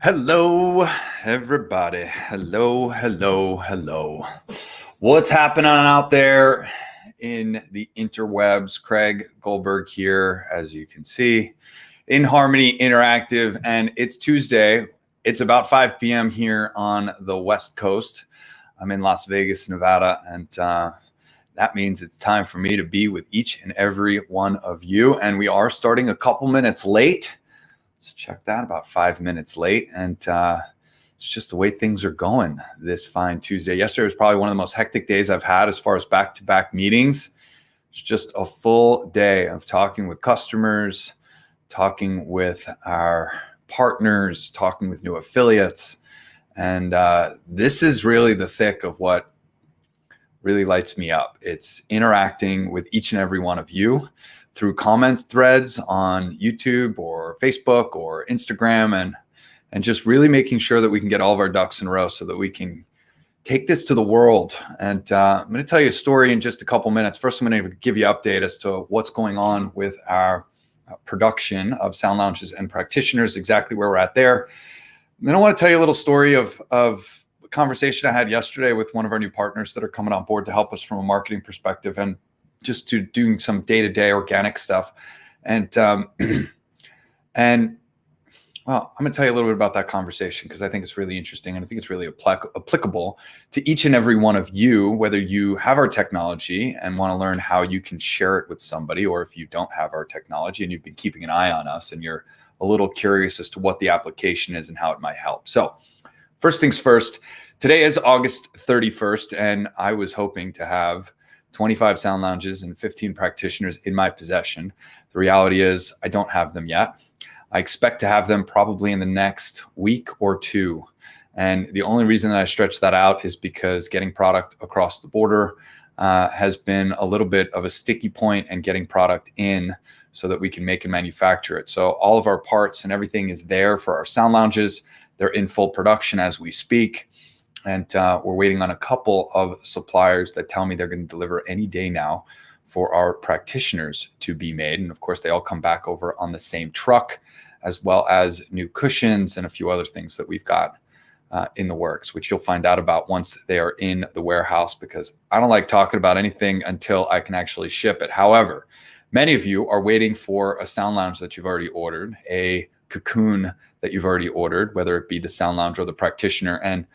Hello, everybody. Hello, hello, hello. What's happening out there in the interwebs? Craig Goldberg here, as you can see, inHarmony Interactive, and it's Tuesday. It's about 5 p.m. here on the West Coast. I'm in Las Vegas, Nevada, and that means it's time for me to be with each and every one of you. And we are starting a couple minutes late. So check that, about 5 minutes late. And it's just the way things are going this fine Tuesday. Yesterday was probably one of the most hectic days I've had as far as back-to-back meetings. It's just a full day of talking with customers, talking with our partners, talking with new affiliates. And this is really the thick of what really lights me up. It's interacting with each and every one of you through comments threads on YouTube or Facebook or Instagram, and just really making sure that we can get all of our ducks in a row so that we can take this to the world. And I'm going to tell you a story in just a couple minutes. First, I'm going to give you an update as to what's going on with our production of sound lounges and practitioners, exactly where we're at there. And then I want to tell you a little story of a conversation I had yesterday with one of our new partners that are coming on board to help us from a marketing perspective and just to doing some day-to-day organic stuff. And well, I'm going to tell you a little bit about that conversation because I think it's really interesting and I think it's really applicable to each and every one of you, whether you have our technology and want to learn how you can share it with somebody, or if you don't have our technology and you've been keeping an eye on us and you're a little curious as to what the application is and how it might help. So first things first, today is August 31st, and I was hoping to have 25 sound lounges and 15 practitioners in my possession. The reality is I don't have them yet. I expect to have them probably in the next week or two. And the only reason that I stretch that out is because getting product across the border has been a little bit of a sticky point, and getting product in so that we can make and manufacture it. So all of our parts and everything is there for our sound lounges. They're in full production as we speak. And we're waiting on a couple of suppliers that tell me they're going to deliver any day now for our practitioners to be made. And of course, they all come back over on the same truck, as well as new cushions and a few other things that we've got in the works, which you'll find out about once they are in the warehouse, because I don't like talking about anything until I can actually ship it. However, many of you are waiting for a sound lounge that you've already ordered, a cocoon that you've already ordered, whether it be the sound lounge or the practitioner. And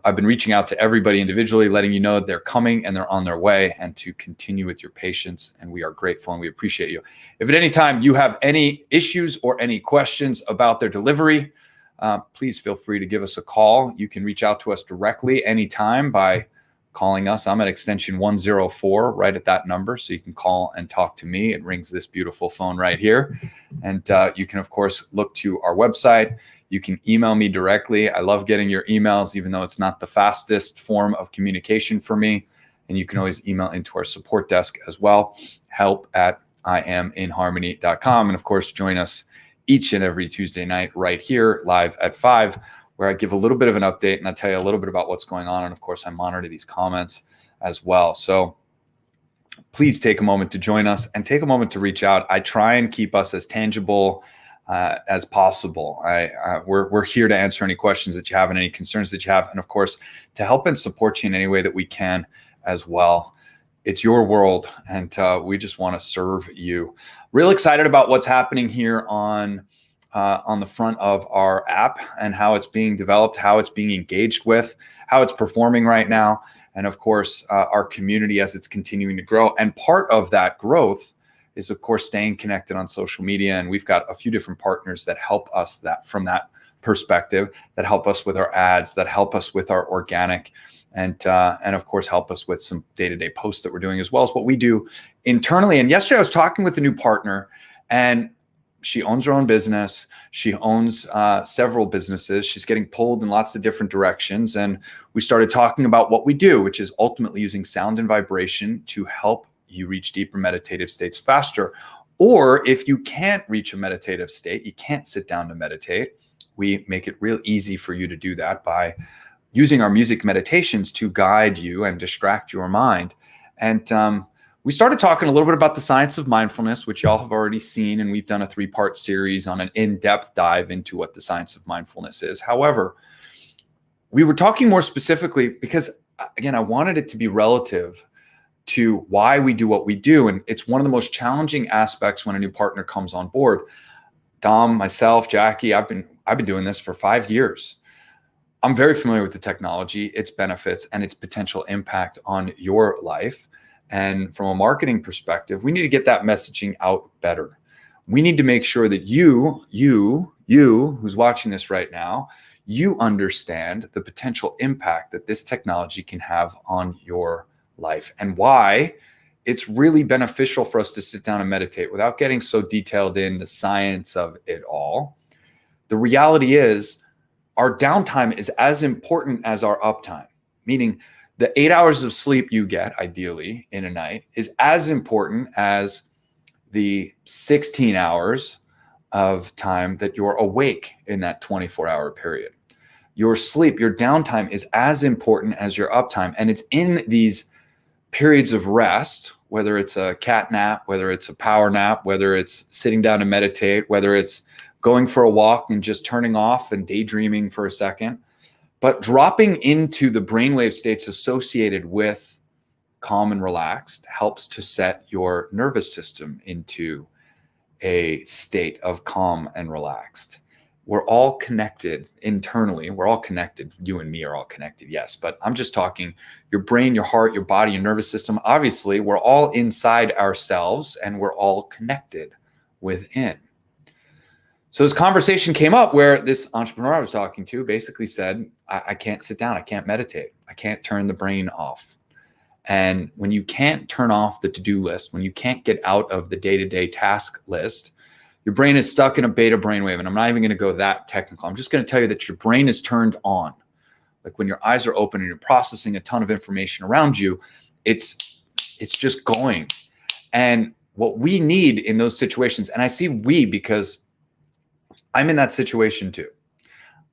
I've been reaching out to everybody individually, letting you know they're coming and they're on their way, and to continue with your patience. And we are grateful and we appreciate you. If at any time you have any issues or any questions about their delivery, please feel free to give us a call. You can reach out to us directly anytime by calling us. I'm at extension 104 right at that number. So you can call and talk to me. It rings this beautiful phone right here. And you can, of course, look to our website. You can email me directly. I love getting your emails, even though it's not the fastest form of communication for me. And you can always email into our support desk as well, help@iaminharmony.com. And of course, join us each and every Tuesday night right here live at 5, where I give a little bit of an update and I tell you a little bit about what's going on. And of course, I monitor these comments as well. So please take a moment to join us and take a moment to reach out. I try and keep us as tangible as possible. We're here to answer any questions that you have and any concerns that you have, and of course, to help and support you in any way that we can as well. It's your world, and we just want to serve you. Real excited about what's happening here on the front of our app and how it's being developed, how it's being engaged with, how it's performing right now, and of course, our community as it's continuing to grow. And part of that growth is, of course, staying connected on social media. And we've got a few different partners that help us from that perspective, that help us with our ads, that help us with our organic, and of course, help us with some day-to-day posts that we're doing, as well as what we do internally. And yesterday I was talking with a new partner, and she owns her own business. She owns several businesses. She's getting pulled in lots of different directions. And we started talking about what we do, which is ultimately using sound and vibration to help you reach deeper meditative states faster. Or if you can't reach a meditative state, you can't sit down to meditate, we make it real easy for you to do that by using our music meditations to guide you and distract your mind. And we started talking a little bit about the science of mindfulness, which y'all have already seen, and we've done a 3-part series on an in-depth dive into what the science of mindfulness is. However, we were talking more specifically because, again, I wanted it to be relative to why we do what we do. And it's one of the most challenging aspects when a new partner comes on board. Dom, myself, Jackie, I've been doing this for 5 years. I'm very familiar with the technology, its benefits, and its potential impact on your life. And from a marketing perspective, we need to get that messaging out better. We need to make sure that you who's watching this right now, you understand the potential impact that this technology can have on your life and why it's really beneficial for us to sit down and meditate without getting so detailed in the science of it all. The reality is our downtime is as important as our uptime, meaning the 8 hours of sleep you get ideally in a night is as important as the 16 hours of time that you're awake in that 24-hour period. Your sleep, your downtime is as important as your uptime. And it's in these periods of rest, whether it's a cat nap, whether it's a power nap, whether it's sitting down to meditate, whether it's going for a walk and just turning off and daydreaming for a second, but dropping into the brainwave states associated with calm and relaxed helps to set your nervous system into a state of calm and relaxed. We're all connected internally. We're all connected. You and me are all connected, yes. But I'm just talking your brain, your heart, your body, your nervous system. Obviously, we're all inside ourselves and we're all connected within. So this conversation came up where this entrepreneur I was talking to basically said, I can't sit down. I can't meditate. I can't turn the brain off. And when you can't turn off the to-do list, when you can't get out of the day-to-day task list, your brain is stuck in a beta brainwave. And I'm not even going to go that technical. I'm just going to tell you that your brain is turned on. Like when your eyes are open and you're processing a ton of information around you, it's just going. And what we need in those situations, and I see we because I'm in that situation too.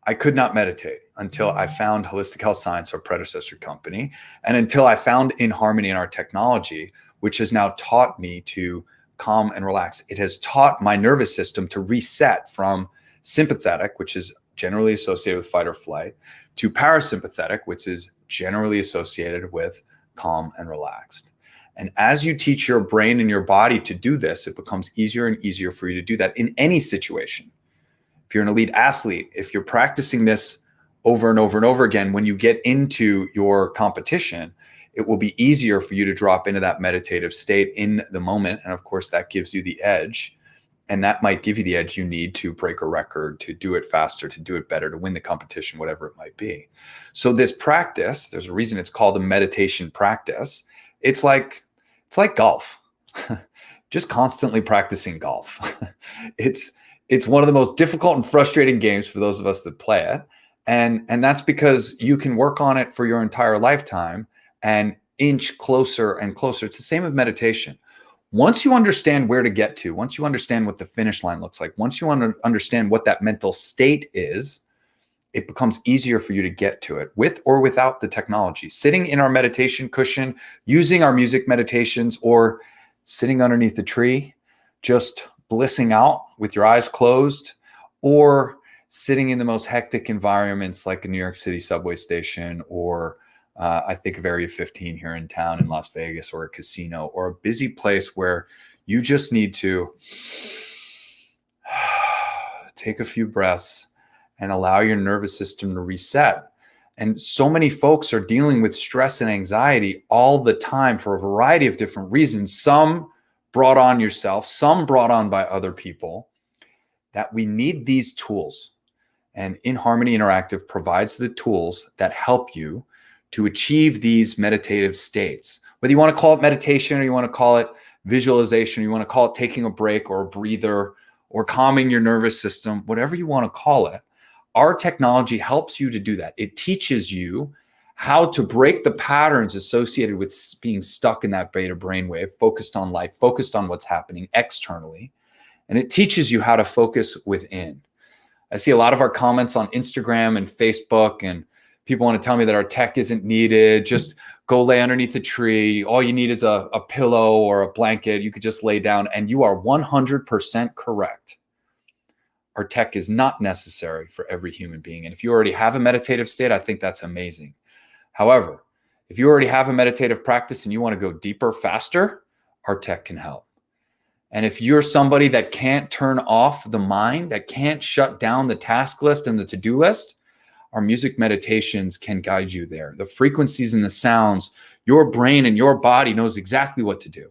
I could not meditate until I found Holistic Health Science, our predecessor company, and until I found inHarmony in our technology, which has now taught me to calm and relax. It has taught my nervous system to reset from sympathetic, which is generally associated with fight or flight, to parasympathetic, which is generally associated with calm and relaxed. And as you teach your brain and your body to do this, it becomes easier and easier for you to do that in any situation. If you're an elite athlete, if you're practicing this over and over and over again, when you get into your competition, it will be easier for you to drop into that meditative state in the moment. And of course, that gives you the edge. And that might give you the edge you need to break a record, to do it faster, to do it better, to win the competition, whatever it might be. So this practice, there's a reason it's called a meditation practice. It's like golf, just constantly practicing golf. It's one of the most difficult and frustrating games for those of us that play it. And that's because you can work on it for your entire lifetime and inch closer and closer. It's the same with meditation. Once you understand where to get to, once you understand what the finish line looks like, once you understand what that mental state is, it becomes easier for you to get to it with or without the technology. Sitting in our meditation cushion, using our music meditations, or sitting underneath the tree, just blissing out with your eyes closed, or sitting in the most hectic environments like a New York City subway station, or I think of Area 15 here in town in Las Vegas, or a casino, or a busy place where you just need to take a few breaths and allow your nervous system to reset. And so many folks are dealing with stress and anxiety all the time for a variety of different reasons. Some brought on yourself, some brought on by other people, that we need these tools. And inHarmony Interactive provides the tools that help you to achieve these meditative states. Whether you want to call it meditation, or you want to call it visualization, or you want to call it taking a break or a breather or calming your nervous system, whatever you want to call it, our technology helps you to do that. It teaches you how to break the patterns associated with being stuck in that beta brainwave, focused on life, focused on what's happening externally. And it teaches you how to focus within. I see a lot of our comments on Instagram and Facebook, and people want to tell me that our tech isn't needed. Just go lay underneath a tree. All you need is a pillow or a blanket. You could just lay down, and you are 100% correct. Our tech is not necessary for every human being. And if you already have a meditative state, I think that's amazing. However, if you already have a meditative practice and you want to go deeper, faster, our tech can help. And if you're somebody that can't turn off the mind, that can't shut down the task list and the to-do list, our music meditations can guide you there. The frequencies and the sounds, your brain and your body knows exactly what to do.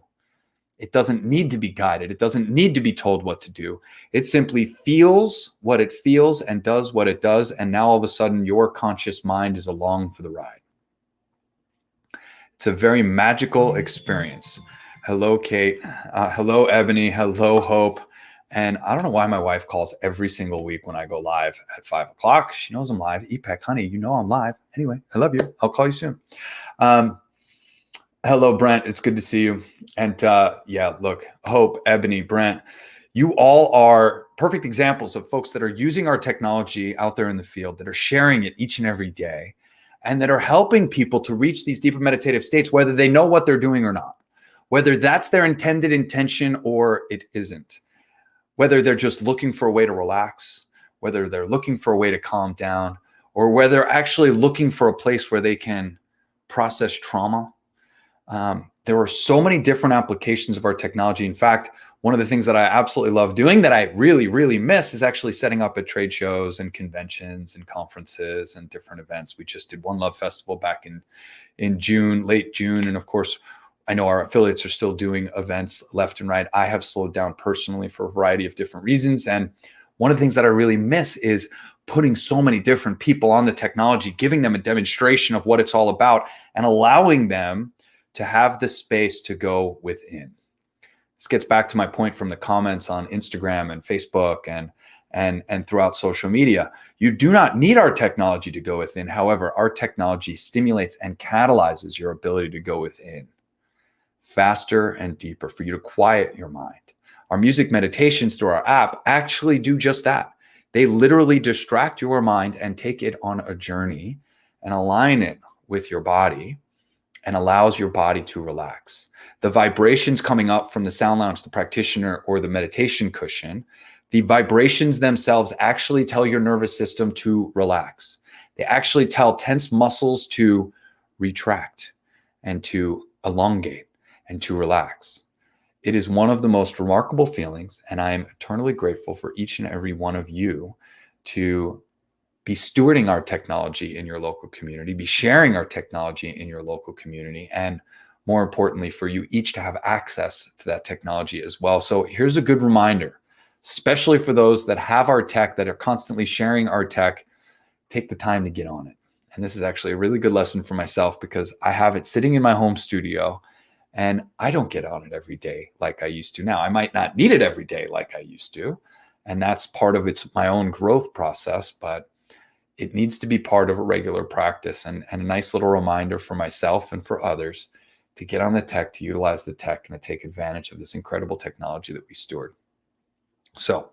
It doesn't need to be guided. It doesn't need to be told what to do. It simply feels what it feels and does what it does. And now all of a sudden, your conscious mind is along for the ride. It's a very magical experience. Hello, Kate. Hello, Ebony. Hello, Hope. And I don't know why my wife calls every single week when I go live at 5 o'clock. She knows I'm live. EPEC, honey, you know I'm live. Anyway, I love you. I'll call you soon. Hello, Brent. It's good to see you. And yeah, look, Hope, Ebony, Brent, you all are perfect examples of folks that are using our technology out there in the field, that are sharing it each and every day, and that are helping people to reach these deeper meditative states, whether they know what they're doing or not, whether that's their intended intention or it isn't, whether they're just looking for a way to relax, whether they're looking for a way to calm down, or whether they're actually looking for a place where they can process trauma. There are so many different applications of our technology. In fact, one of the things that I absolutely love doing that I really, really miss is actually setting up at trade shows and conventions and conferences and different events. We just did One Love Festival back in June, late June. And of course, I know our affiliates are still doing events left and right. I have slowed down personally for a variety of different reasons. And one of the things that I really miss is putting so many different people on the technology, giving them a demonstration of what it's all about, and allowing them to have the space to go within. This gets back to my point from the comments on Instagram and Facebook and throughout social media. You do not need our technology to go within. However, our technology stimulates and catalyzes your ability to go within faster and deeper, for you to quiet your mind. Our music meditations through our app actually do just that. They literally distract your mind and take it on a journey and align it with your body, and allows your body to relax. The vibrations coming up from the sound lounge, the practitioner, or the meditation cushion, the vibrations themselves actually tell your nervous system to relax. They actually tell tense muscles to retract and to elongate and to relax. It is one of the most remarkable feelings, and I am eternally grateful for each and every one of you to be stewarding our technology in your local community, be sharing our technology in your local community, and more importantly, for you each to have access to that technology as well. So here's a good reminder, especially for those that have our tech, that are constantly sharing our tech, take the time to get on it. And this is actually a really good lesson for myself, because I have it sitting in my home studio and I don't get on it every day like I used to. Now, I might not need it every day like I used to, and that's part of my own growth process, but it needs to be part of a regular practice, and a nice little reminder for myself and for others to get on the tech, to utilize the tech, and to take advantage of this incredible technology that we steward. So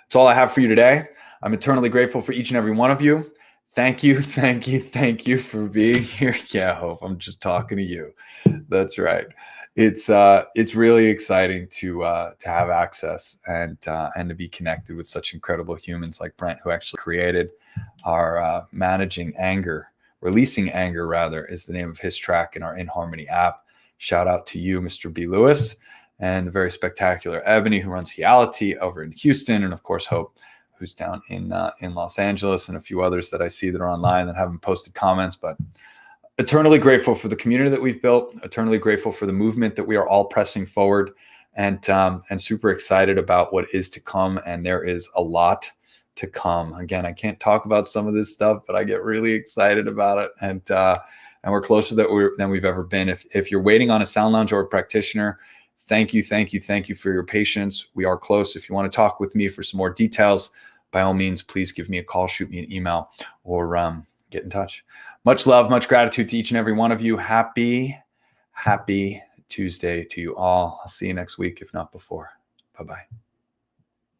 that's all I have for you today. I'm eternally grateful for each and every one of you. Thank you, thank you, thank you for being here. Yeah, Hope, I'm just talking to you. That's right. It's really exciting to have access and to be connected with such incredible humans like Brent, who actually created our Managing Anger, Releasing Anger rather, is the name of his track in our inHarmony app. Shout out to you, Mr. B. Lewis, and the very spectacular Ebony, who runs Reality over in Houston, and of course Hope, who's down in Los Angeles, and a few others that I see that are online that haven't posted comments. But eternally grateful for the community that we've built, eternally grateful for the movement that we are all pressing forward, and super excited about what is to come. And there is a lot to come. Again, I can't talk about some of this stuff, but I get really excited about it. And we're closer than we've ever been. If you're waiting on a sound lounge or a practitioner, thank you for your patience. We are close. If you want to talk with me for some more details, by all means, please give me a call, shoot me an email, or get in touch. Much love, much gratitude to each and every one of you. Happy Tuesday to you all. I'll see you next week, if not before. Bye-bye.